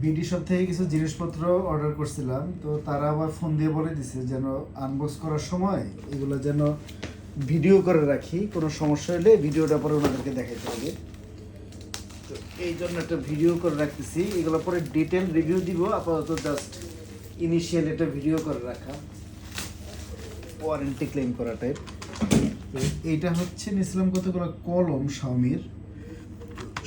BD shop থেকে কিছু জিনিসপত্র অর্ডার করছিলাম, তো তারা আবার ফোন দিয়ে বলে দিছে যেন আনবক্স করার সময় এগুলো যেন ভিডিও করে রাখি, কোনো সমস্যা হলে ভিডিওটা পরে ওনাদেরকে দেখাইতে হবে। তো এই জন্য একটা ভিডিও করে রাখতেছি, এগুলো পরে ডিটেল রিভিউ দিব। আপাতত জাস্ট ইনিশিয়াল একটা ভিডিও করে রাখা, ওয়ারেন্টি ক্লেম করা টাইপ। তো এইটা হচ্ছে নিয়েছিলাম কতগুলো কলম,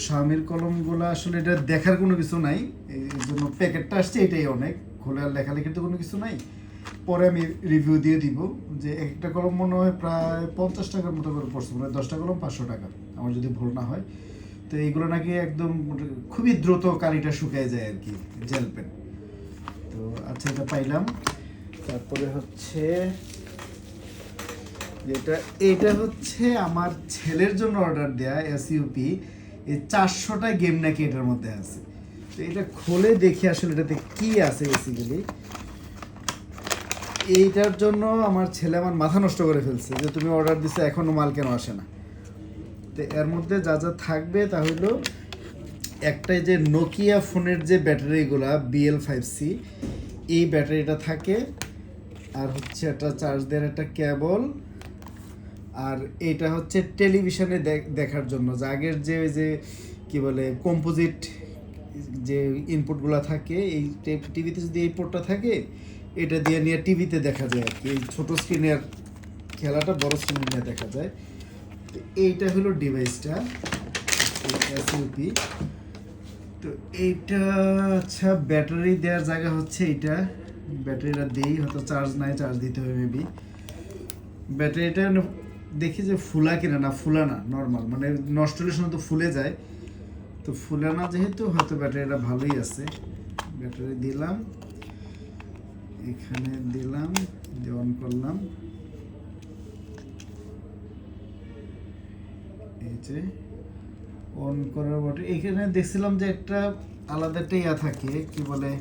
শাওমির কলমগুলো। আসলে এটা দেখার কোনো কিছু নাই, এই জন্য প্যাকেটটা আসছে এটাই অনেক, খোলে আর লেখালেখির তো কোনো কিছু নাই। পরে আমি রিভিউ দিয়ে দিব যে একটা কলম মনে হয় প্রায় 50 টাকার মতো করে পড়ছে, মানে 10টা কলম 500 টাকা আমার যদি ভুল না হয়। তো এইগুলো নাকি একদম খুবই দ্রুত কালিটা শুকিয়ে যায় আর কি, জেল পেন। তো আচ্ছা, এটা পাইলাম। তারপরে হচ্ছে এটা হচ্ছে আমার ছেলের জন্য অর্ডার দেয়া এসইউপি, এই 400টা গেম নাকি এটার মধ্যে আছে। তো এটা খুলে দেখি আসলে এটাতে কি আছে বেসিক্যালি। এইটার জন্য আমার ছেলে আমার মাথা নষ্ট করে ফেলছে যে তুমি অর্ডার দিছো এখনো মাল কেন আসে না। তো এর মধ্যে যা যা থাকবে তা হলো একটাই যে নোকিয়া ফোনের যে ব্যাটারিগুলা BL5C, এই ব্যাটারিটা থাকে, আর হচ্ছে একটা চার্জ দেওয়ার একটা কেবল, আর এটা হচ্ছে টেলিভিশনে দেখার জন্য যে আগের যে কি বলে কম্পোজিট যে ইনপুটগুলো থাকে, এই টিভিতে যদি এই পোর্টটা থাকে এটা দিয়ে নিয়ে টিভিতে দেখা যায় আর কি, এই ছোটো স্ক্রিনের খেলাটা বড় স্ক্রিনে নিয়ে দেখা যায়। তো এইটা হলো ডিভাইসটা, এসইউপি। তো এইটা আচ্ছা, ব্যাটারি দেওয়ার জায়গা হচ্ছে এইটা, ব্যাটারিটা দিয়েই হয়তো চার্জ নাই, চার্জ দিতে হবে মেবি। ব্যাটারিটা দেখি যে ফুলা কিনা, না ফুলা না, নর্মাল, মানে নষ্ট হলে সময় তো ফুলে যায়, তো ফুলে না যেহেতু হয়তো ব্যাটারিটা ভালোই আছে। ব্যাটারি দিলাম, এখানে দিলাম, অন করলাম, এই যে অন করার পরে এখানে দেখছিলাম যে একটা আলাদা একটা ইয়া থাকে, কি বলে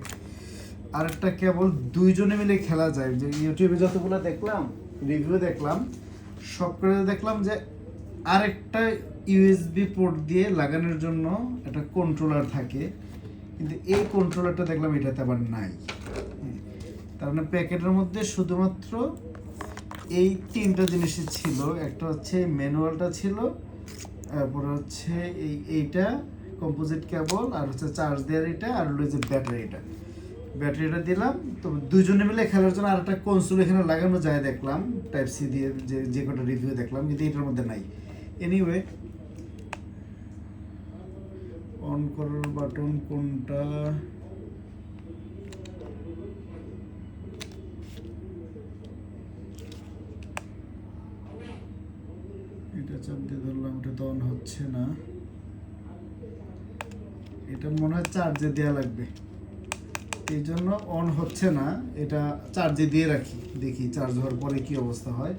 আরেকটা কেবল দুইজনে মিলে খেলা যায়। যে ইউটিউবে যতগুলো দেখলাম রিভিউ দেখলাম, সব করে দেখলাম যে আরেকটা ইউএসবি পোর্ট দিয়ে লাগানোর জন্য একটা কন্ট্রোলার থাকে, কিন্তু এই কন্ট্রোলারটা দেখলাম এটাতে আবার নাই। তার মানে প্যাকেটের মধ্যে শুধুমাত্র এই তিনটা জিনিসই ছিল, একটা হচ্ছে ম্যানুয়ালটা ছিল, তারপরে হচ্ছে এইটা কম্পোজিট কেবল, আর হচ্ছে চার্জ দেওয়ার এটা, আর হলো যে ব্যাটারিটা দিলাম। তো দুজনে মিলে খেলার জন্য আর একটা কনসোল এখানে লাগানো যায় দেখলাম, টাইপ সি দিয়ে, যে কটা রিভিউ দেখলাম, কিন্তু এটার মধ্যে নাই। এনিওয়ে, অন করার বাটন কোনটা? এটা চাপ দিয়ে ধরলাম, এটা তো অন হচ্ছে না, এটা মনে হয় চার্জে দেওয়া লাগবে, এই জন্য অন হচ্ছে না। এটা চার্জে দিয়ে রাখি, দেখি চার্জ হওয়ার পরে কি অবস্থা হয়।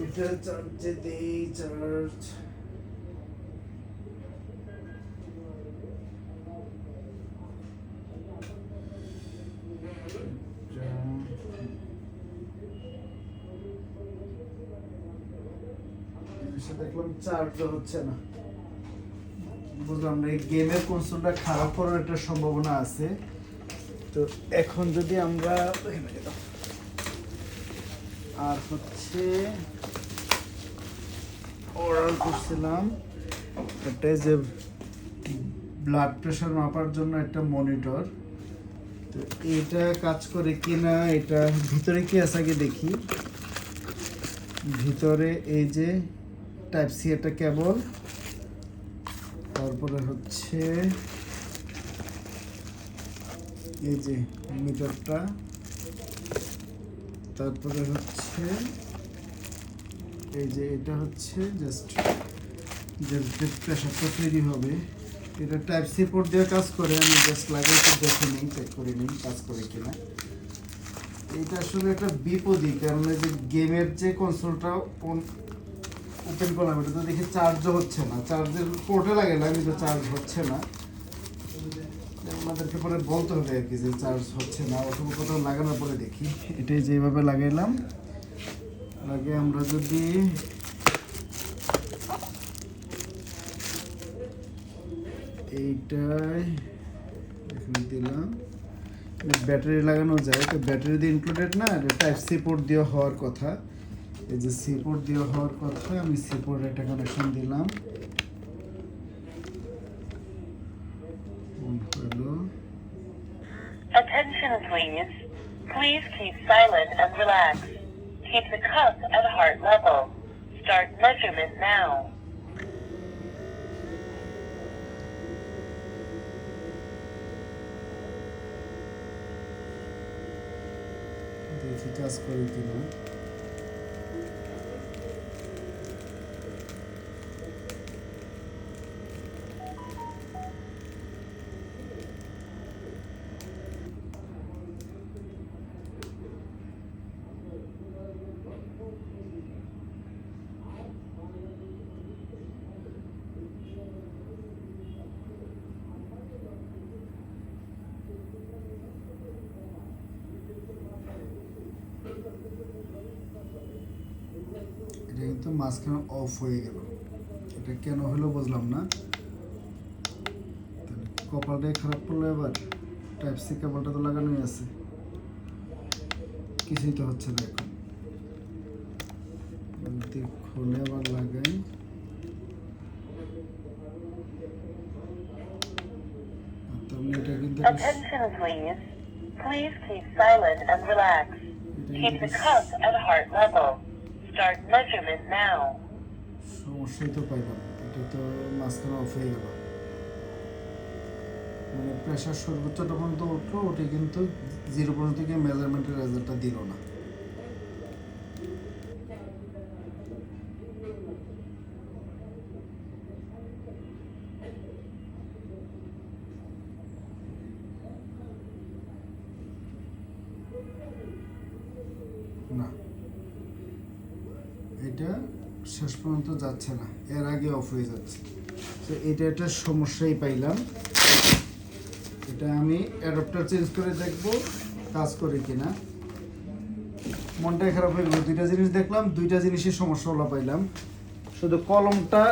এটা চার্জে দেই, চার্জ দেখলাম চার্জ হচ্ছে না। বুঝলাম না, এই গেমের কনসোলটা খারাপ করার একটা সম্ভাবনা আছে। তো এখন যদি আমরা আর হচ্ছে অর্ডার করছিলাম একটা যে ব্লাড প্রেশার মাপার জন্য একটা মনিটর, তো এটা কাজ করে কিনা, এটা ভিতরে কি আছে আগে দেখি। ভিতরে এই যে টাইপ সি একটা কেবল, তারপরে হচ্ছে এই যে মিটারটা, তারপরে হচ্ছে এই যে এটা হচ্ছে জাস্ট যে প্রেশারটা তৈরি হবে, এটা টাইপ সি পোর্ট দিয়ে কাজ করে। আমি জাস্ট লাগাইতে দেখে নিই, চেক করে নিই কাজ করে কিনা। এটা আসলে একটা বিপদই, কারণ এই যে গেমের যে কনসোলটা ওপেন করলাম, এটা তো দেখি চার্জও হচ্ছে না, চার্জের পোর্টে লাগাইলাম কিন্তু চার্জ হচ্ছে না। আমাদেরকে পরে বলতে হবে আর কি যে চার্জ হচ্ছে না, অথবা কোথাও লাগানোর পরে দেখি। এটাই যেভাবে লাগাইলাম, আগে আমরা যদি এইটাই এখানে দিলাম। ব্যাটারি লাগানো যায়, তো ব্যাটারি দিয়ে ইনক্লুডেড না, টাইপ সি পোর্ট দিয়ে হওয়ার কথা। এই যে সি পোর্ট দিয়ে হওয়ার কথা, আমি সি পোর্ট একটা কানেকশন দিলাম। হলো Attention please. Please keep silent and relax. Keep the cuff at heart level. Start measurement now. দেখি কাজ করে কিনা। এটা কিন্তু মাঝখানে অফ হয়ে গেল, এটা কেন হলো বুঝলাম না। কপালটাই খারাপ করলো। এবার টাইপ সি কেবলটা তো লাগানোই আছে, কিছুই তো হচ্ছে না এখন। যদি খুলে আবার লাগাই, তার মানে এটা কিন্তু Attention please. Please keep silent and relax. Keep the cuff at heart level. Start measurement now. সমস্যাই তো পাইলাম, এটা তো মাঝখানে অফ হয়ে গেল। মানে প্রেশার সর্বোচ্চটা পর্যন্ত উঠলো, ওটা কিন্তু 0 পর্যন্ত গিয়ে মেজারমেন্টের রেজাল্টটা দিল না। না, এটা শেষ পর্যন্ত যাচ্ছে না, এর আগে অফ হয়ে যাচ্ছে। তো এটা একটা সমস্যাই পাইলাম। এটা আমি অ্যাডাপ্টার চেঞ্জ করে দেখব কাজ করে কিনা। মনটাই খারাপ হয়ে গেল, দুইটা জিনিস দেখলাম, দুইটা জিনিসের সমস্যা হলো পাইলাম। শুধু কলমটা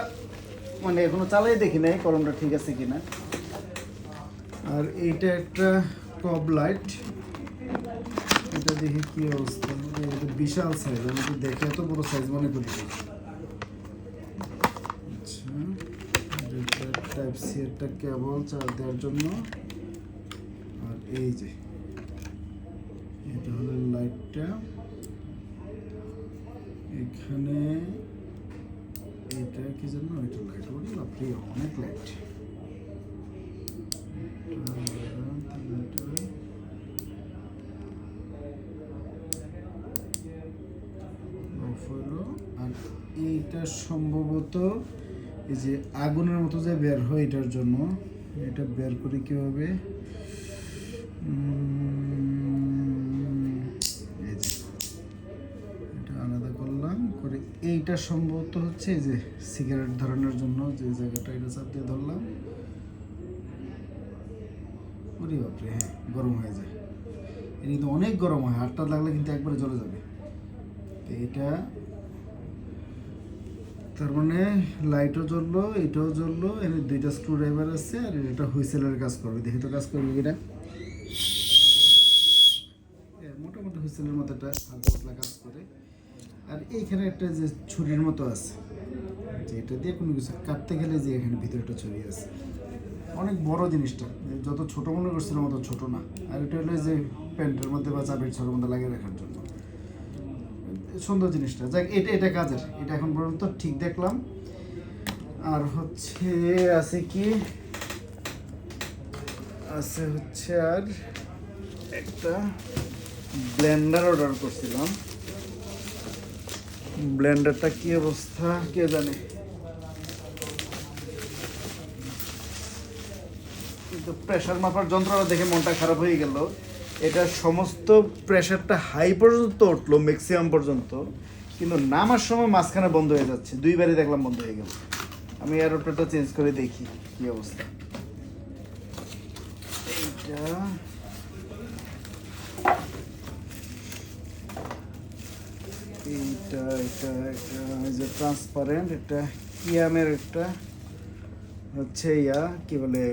মানে এখনো চালাই দেখি নাই কলমটা ঠিক আছে কিনা। আর এইটা একটা টপ লাইট, এটা দেখি কি অবস্থা। এটা বিশাল সাইজ, আমি তো দেখে এত বড় সাইজ মনে করি। আচ্ছা, টাইপ সি একটা কেবল চার্জ দেওয়ার জন্য। আর এই যে এটা হলো লাইটটা, এখানে এটা কি জন্য এটা লাইট বলি, বাপরে অনেক লাইট। আর এইটা সম্ভবত এই যে আগুনের মতো যে বের হয়, এটার জন্য। এটা বের করে কীভাবে, এই যে এটা আলাদা করলাম করে। এইটা সম্ভবত হচ্ছে এই যে সিগারেট ধরানোর জন্য যে জায়গাটা, এটা চাপ দিয়ে ধরলাম। ওরে বাপরে, হ্যাঁ গরম হয়ে যায়, এটা কিন্তু অনেক গরম হয়, হাতটা লাগলে কিন্তু একবারে জ্বলে যাবে। তো এটা তার মানে লাইটও জ্বললো, এটাও জ্বললো, এর দুইটা স্ক্রু ড্রাইভার আছে। আর এটা হুইসেলের কাজ করবে, দেখি তো কাজ করবে কিনা। মোটামুটি হুইসেলের মতো একটা হালকা পাতলা কাজ করে। আর এইখানে একটা যে ছুরির মতো আছে, যে এটা দিয়ে কোনো কিছু কাটতে গেলে যে এখানে ভিতরে একটা ছুরি আছে। অনেক বড় জিনিসটা, যত ছোট মনে করছিলাম অত ছোট না। আর এটা হলো যে প্যান্টের মধ্যে বা চাপের ছড়ের মধ্যে লাগিয়ে রাখার জন্য সুন্দর জিনিসটা। যাক, এটা কাজের, এটা এখন পর্যন্ত ঠিক দেখলাম। আর হচ্ছে আছে কি আছে হচ্ছে আর একটা ব্লেন্ডার অর্ডার করছিলাম। ব্লেন্ডারটা কি অবস্থা কে জানে, কিন্তু প্রেশার মাপার যন্ত্রটা দেখে মনটা খারাপ হয়ে গেল। এটা সমস্ত প্রেশারটা হাই পর্যন্ত উঠলো, ম্যাক্সিমাম পর্যন্ত, কিন্তু নামার সময় মাঝখানে বন্ধ হয়ে যাচ্ছে। দুইবারই দেখলাম বন্ধ হয়ে গেল। আমি এয়ারপ্লেটটা চেঞ্জ করে দেখি কি অবস্থা। এইটা এটা এটা যে ট্রান্সপারেন্ট, এটা কিয়ামের একটা হচ্ছে কি বলে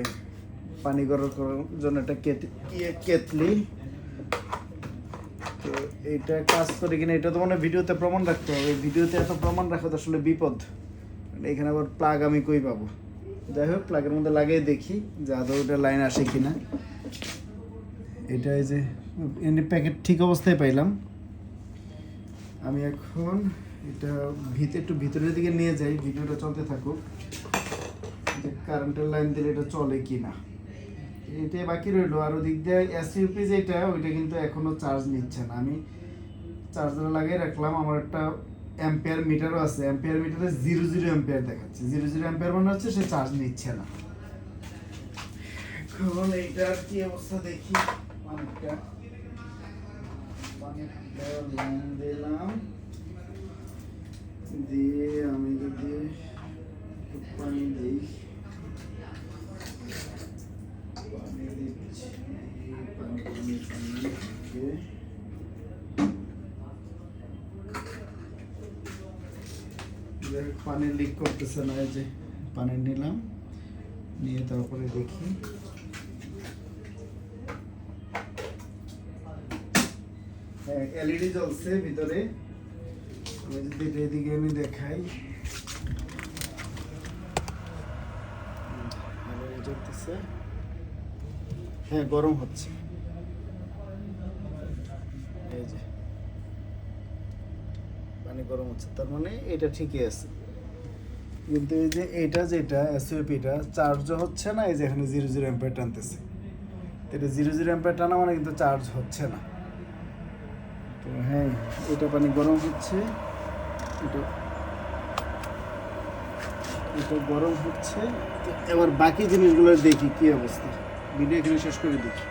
পানি গরম করার জন্য একটা কেতলি। তো এইটা কাজ করে কিনা এটা তো মানে ভিডিওতে প্রমাণ রাখতে হবে, ভিডিওতে এত প্রমাণ রাখা তো আসলে বিপদ। এখানে আবার প্লাগ আমি কই পাবো? যাই হোক, প্লাগের মধ্যে লাগিয়ে দেখি যে আদৌ ওটা লাইন আসে কিনা। এটা এই যে প্যাকেট ঠিক অবস্থায় পাইলাম। আমি এখন এটা একটু ভিতরের দিকে নিয়ে যাই, ভিডিওটা চলতে থাকুক, যে কারেন্টের লাইন দিলে এটা চলে কি না। এটাই বাকি রইলো। আর ওদিক দিয়ে এসইউপি যেটা, ওইটা কিন্তু এখনো চার্জ নিচ্ছে না। আমি চার্জার লাগিয়ে রাখলাম, আমার একটা অ্যাম্পিয়ার মিটারও আছে, অ্যাম্পিয়ার মিটারে 00 অ্যাম্পিয়ার দেখাচ্ছে। 00 অ্যাম্পিয়ার মানে হচ্ছে সে চার্জ নিচ্ছে না। এখন এইটার কি অবস্থা দেখি। পানিটা লাইন দিলাম, দিয়ে আমি যদি একটু পানি দিই, পানি দিচ্ছি, পানি দিয়ে পানি লিক করতেছে না। এই যে পানি নিলাম, নিয়ে তারপরে দেখি। হ্যাঁ, এলইডি জ্বলছে ভিতরে। আমি যদি এদিকে আমি দেখাই, জ্বলতেছে। হ্যাঁ, গরম হচ্ছে। এই যে পানি গরম হচ্ছে, তার মানে এটা ঠিকই আছে। কিন্তু এই যে এইটা যেটা এসইউপিটা চার্জ হচ্ছে না, এই যে এখানে 00 অ্যাম্পিয়ার টানতেছে। এটা 00 অ্যাম্পিয়ার টানা মানে কিন্তু চার্জ হচ্ছে না। তো হ্যাঁ, এটা পানি গরম হচ্ছে, এটা গরম হচ্ছে। তো এবার বাকি জিনিসগুলো দেখি কি অবস্থা। ভিডিও এখানে শেষ করে দেখি।